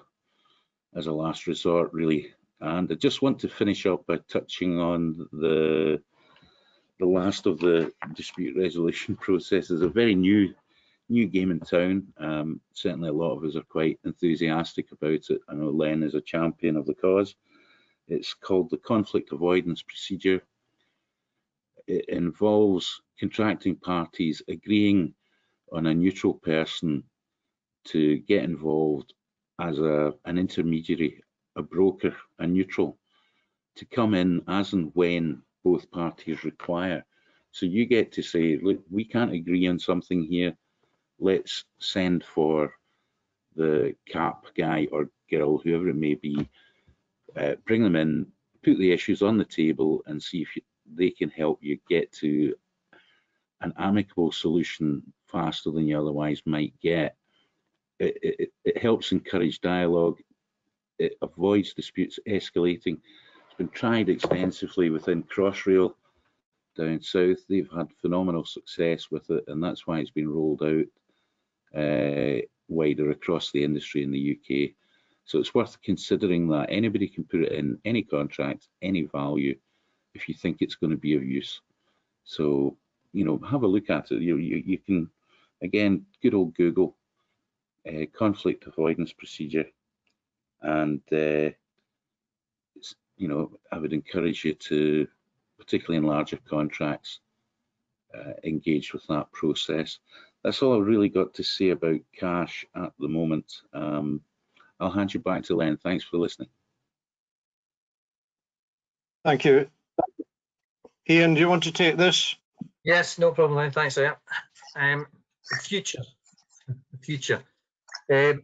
last resort, really. And I just want to finish up by touching on the last of the dispute resolution processes. A very new game in town. Certainly a lot of us are quite enthusiastic about it. I know Len is a champion of the cause. It's called the conflict avoidance procedure. It involves contracting parties agreeing on a neutral person to get involved as an intermediary, a broker, a neutral, to come in as and when both parties require. So you get to say, look, we can't agree on something here. Let's send for the CAP guy or girl, whoever it may be, bring them in, put the issues on the table and see if they can help you get to an amicable solution faster than you otherwise might get. it helps encourage dialogue. It avoids disputes escalating. It's been tried extensively within Crossrail down south. They've had phenomenal success with it, and that's why it's been rolled out wider across the industry in the UK. So it's worth considering that. Anybody can put it in any contract, any value, if you think it's going to be of use. So, you know, have a look at it. You can, again, good old Google, conflict avoidance procedure, and you know, I would encourage you to, particularly in larger contracts, engage with that process. That's all I've really got to say about cash at the moment. I'll hand you back to Len. Thanks for listening. Thank you. Ian, do you want to take this? Yes, no problem, Len. Thanks, Ian. The future. The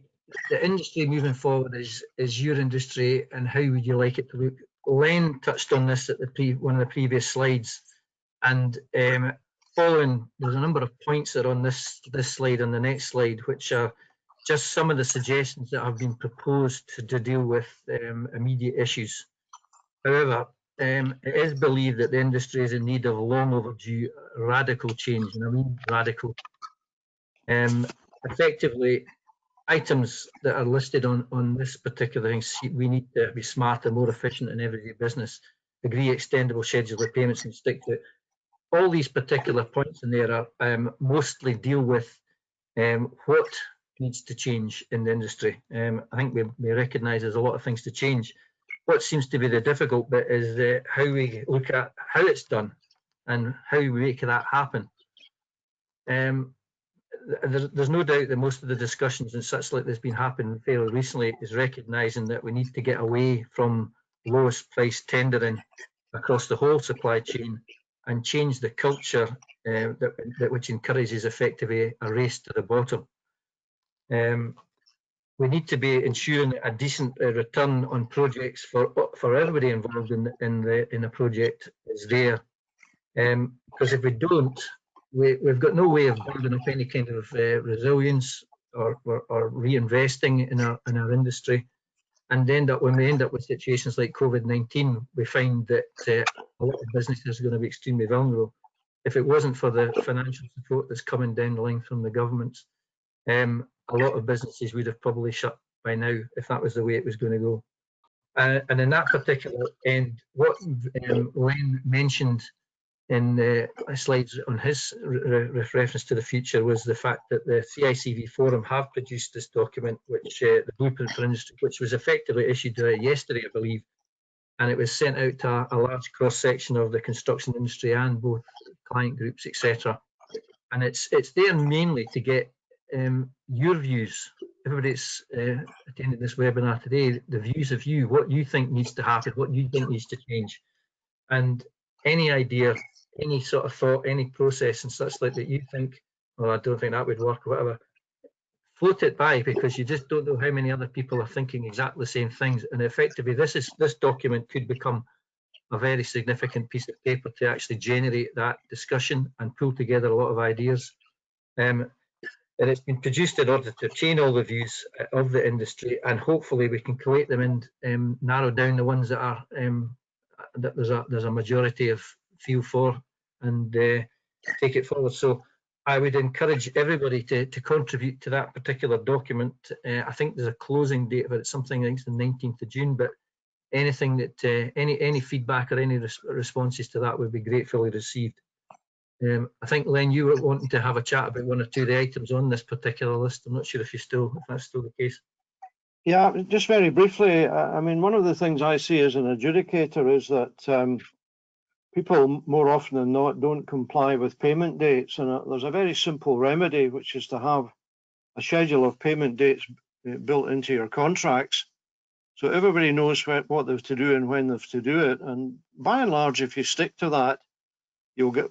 industry moving forward is your industry, and how would you like it to look? Len touched on this at one of the previous slides, and following, there's a number of points that are on this slide and the next slide, which are just some of the suggestions that have been proposed to deal with immediate issues. However, it is believed that the industry is in need of long overdue radical change, and I mean radical. Effectively, items that are listed on this particular thing, we need to be smarter, more efficient in everyday business, agree extendable schedule of payments and stick to it. All these particular points in there are mostly deal with what needs to change in the industry. I think we recognise there's a lot of things to change. What seems to be the difficult bit is how we look at how it's done and how we make that happen. There's no doubt that most of the discussions and such like that's been happening fairly recently is recognising that we need to get away from lowest price tendering across the whole supply chain and change the culture which encourages effectively a race to the bottom. We need to be ensuring a decent return on projects for everybody involved in a project is there. Because if we don't, we've got no way of building up any kind of resilience or reinvesting in our industry, and when we end up with situations like COVID-19, we find that a lot of businesses are going to be extremely vulnerable. If it wasn't for the financial support that's coming down the line from the governments, a lot of businesses would have probably shut by now if that was the way it was going to go. And in that particular end, what Len mentioned in the slides on his reference to the future was the fact that the CICV Forum have produced this document, which the Blueprint for Industry, which was effectively issued yesterday, I believe, and it was sent out to a large cross-section of the construction industry and both client groups, etc. And it's there mainly to get your views. Everybody that's attending this webinar today, the views of you, what you think needs to happen, what you think needs to change, and any idea, any sort of thought, any process and such like that you think, well, I don't think that would work or whatever, float it by, because you just don't know how many other people are thinking exactly the same things. And effectively, this document could become a very significant piece of paper to actually generate that discussion and pull together a lot of ideas. And it's been produced in order to obtain all the views of the industry, and hopefully we can collate them and narrow down the ones that are that there's a majority of feel for, and take it forward. So I would encourage everybody to contribute to that particular document. I think there's a closing date of it, something I think it's the 19th of June, but anything that any feedback or any responses to that would be gratefully received. I think, Len, you were wanting to have a chat about one or two of the items on this particular list. I'm not sure if that's still the case. Yeah, just very briefly, I mean, one of the things I see as an adjudicator is that people more often than not don't comply with payment dates, and there's a very simple remedy, which is to have a schedule of payment dates built into your contracts, so everybody knows what they've to do and when they've to do it. And by and large, if you stick to that, you'll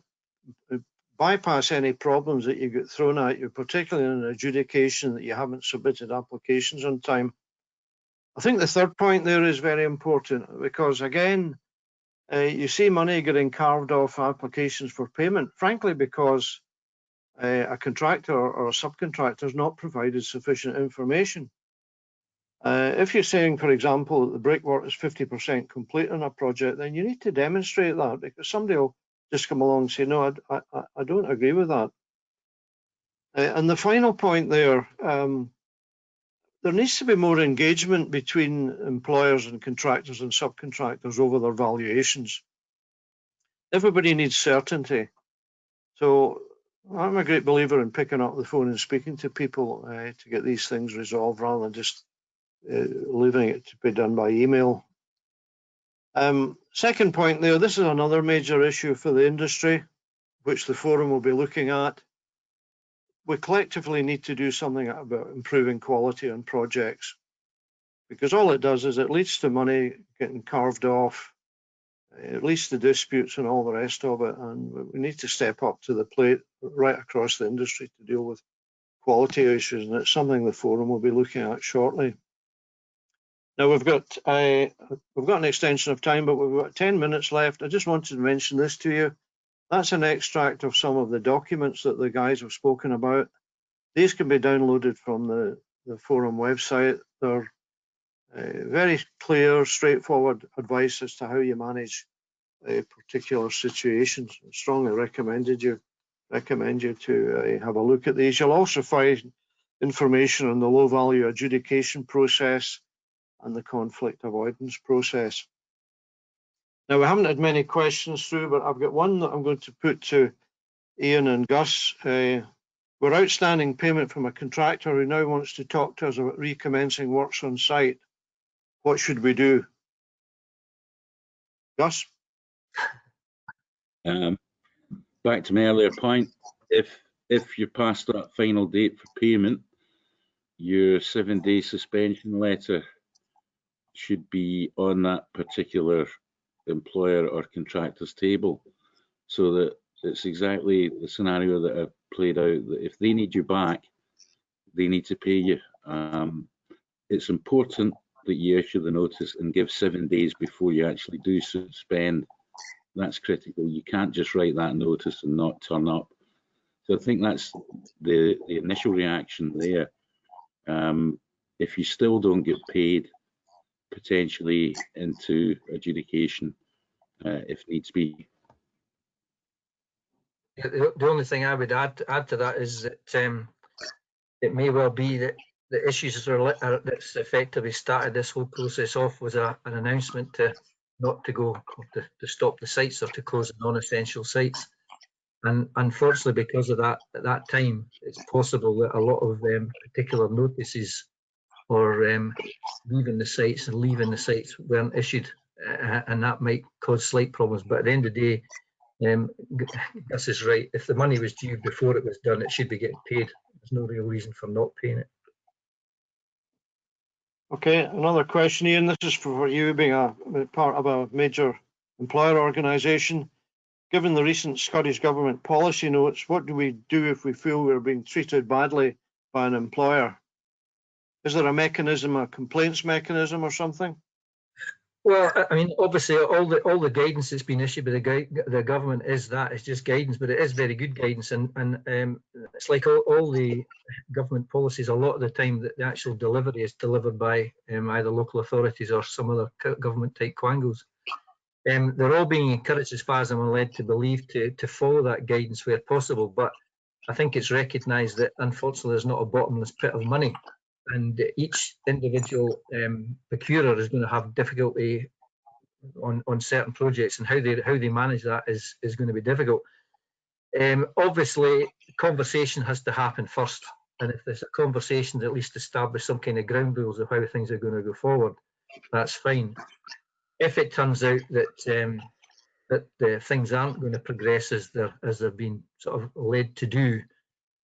bypass any problems that you get thrown at you, particularly in an adjudication that you haven't submitted applications on time. I think the third point there is very important, because again, you see money getting carved off applications for payment, frankly, because a contractor or a subcontractor has not provided sufficient information. If you're saying, for example, that the brickwork is 50% complete on a project, then you need to demonstrate that, because somebody will just come along and say, no, I don't agree with that. And the final point there needs to be more engagement between employers and contractors and subcontractors over their valuations. Everybody needs certainty. So I'm a great believer in picking up the phone and speaking to people to get these things resolved, rather than just leaving it to be done by email. Second point there, this is another major issue for the industry, which the forum will be looking at. We collectively need to do something about improving quality on projects, because all it does is it leads to money getting carved off, it leads to disputes and all the rest of it, and we need to step up to the plate right across the industry to deal with quality issues, and it's something the forum will be looking at shortly. Now we've got an extension of time, but we've got 10 minutes left. I just wanted to mention this to you. That's an extract of some of the documents that the guys have spoken about. These can be downloaded from the forum website. They're very clear, straightforward advice as to how you manage particular situations. I strongly recommend you to have a look at these. You'll also find information on the low value adjudication process and the conflict avoidance process. Now, we haven't had many questions through, but I've got one that I'm going to put to Ian and Gus. We're outstanding payment from a contractor who now wants to talk to us about recommencing works on site. What should we do? Gus? Back to my earlier point, if you're past that final date for payment, your 7-day suspension letter should be on that particular employer or contractor's table, so that it's exactly the scenario that I've played out, that if they need you back, they need to pay you. It's important that you issue the notice and give 7 days before you actually do suspend. That's critical. You can't just write that notice and not turn up. So I think that's the initial reaction there. If you still don't get paid, potentially into adjudication if needs be. The only thing I would add to that is that it may well be that the issues that's effectively started this whole process off was an announcement to not to go, to stop the sites or to close the non-essential sites. And unfortunately, because of that, at that time, it's possible that a lot of particular notices or leaving the sites and leaving the sites weren't issued, and that might cause slight problems. But at the end of the day, Gus is right. If the money was due before it was done, it should be getting paid. There's no real reason for not paying it. Okay, another question, Ian. This is for you, being a part of a major employer organisation. Given the recent Scottish Government policy notes, what do we do if we feel we're being treated badly by an employer? Is there a mechanism, a complaints mechanism or something? Well, I mean, obviously, all the guidance that's been issued by the government is that it's just guidance, but it is very good guidance, and it's like all the government policies. A lot of the time, the actual delivery is delivered by either local authorities or some other government type quangos. They're all being encouraged, as far as I'm led to believe, to follow that guidance where possible. But I think it's recognised that unfortunately there's not a bottomless pit of money. And each individual procurer is going to have difficulty on certain projects, and how they manage that is going to be difficult. Obviously, conversation has to happen first, and if there's a conversation to at least establish some kind of ground rules of how things are going to go forward, that's fine. If it turns out that that things aren't going to progress as they've been sort of led to do,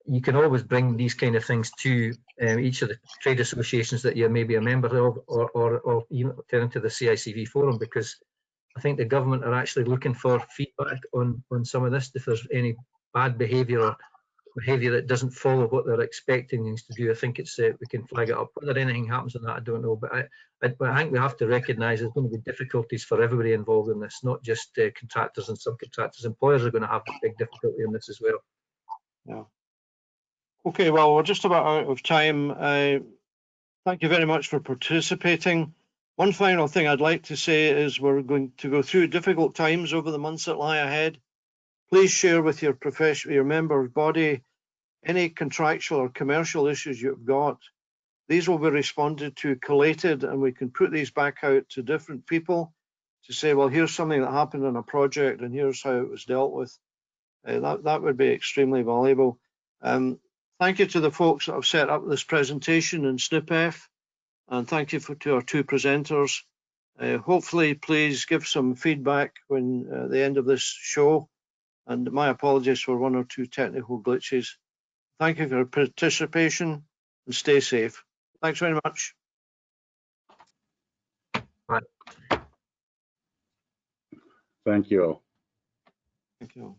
you can always bring these kind of things to each of the trade associations that you're maybe a member of, or even turn to the CICV forum, because I think the government are actually looking for feedback on some of this. If there's any bad behaviour or behaviour that doesn't follow what they're expecting things to do, I think it's we can flag it up. Whether anything happens on that, I don't know. But I think we have to recognise there's going to be difficulties for everybody involved in this, not just contractors and subcontractors. Employers are going to have big difficulty in this as well. Yeah. Okay, well, we're just about out of time. Thank you very much for participating. One final thing I'd like to say is we're going to go through difficult times over the months that lie ahead. Please share with your your member body any contractual or commercial issues you've got. These will be responded to, collated, and we can put these back out to different people to say, well, here's something that happened on a project and here's how it was dealt with. That would be extremely valuable. Thank you to the folks that have set up this presentation in SNPF, and thank you to our two presenters. Hopefully, please give some feedback when at the end of this show, and my apologies for one or two technical glitches. Thank you for your participation and stay safe. Thanks very much. Thank you all. Thank you.